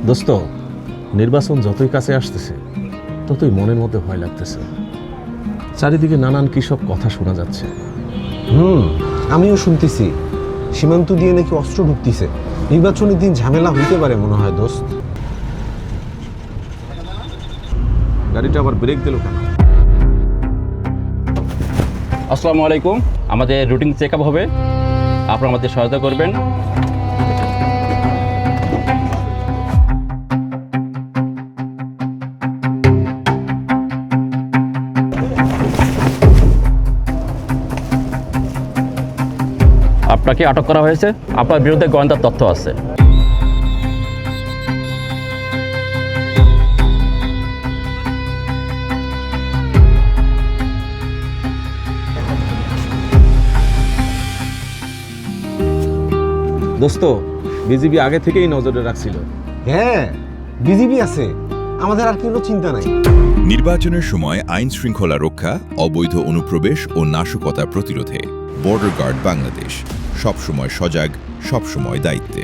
দোস্ত, নির্বাচন যতই কাছে আসতেছে ততই মনের মধ্যে ভয় লাগতেছে। চারিদিকে নানান কৃষক কথা শোনা যাচ্ছে। আমিও শুনতেছি সীমান্ত দিয়ে নাকি অস্ত্র ঢুকতেছে। নির্বাচনের দিন ঝামেলা হইতে পারে মনে হয় দোস্ত। গাড়িটা আবার ব্রেক দিল কেন? আসসালামু আলাইকুম, আমাদের রুটিন চেক আপ হবে, আপনারা আমাদের সহায়তা করবেন। আপনাকে আটক করা হয়েছে, আপনার বিরুদ্ধে গোয়েন্দার তথ্য আছে। দোস্ত, বিজিবি আগে থেকেই নজরে রাখছিল। হ্যাঁ, বিজিবি আছে, আমাদের আর কোনো চিন্তা নাই। নির্বাচনের সময় আইন শৃঙ্খলা রক্ষা, অবৈধ অনুপ্রবেশ ও নাশকতা প্রতিরোধে বর্ডার গার্ড বাংলাদেশ সবসময় সজাগ, সবসময় দায়িত্বে।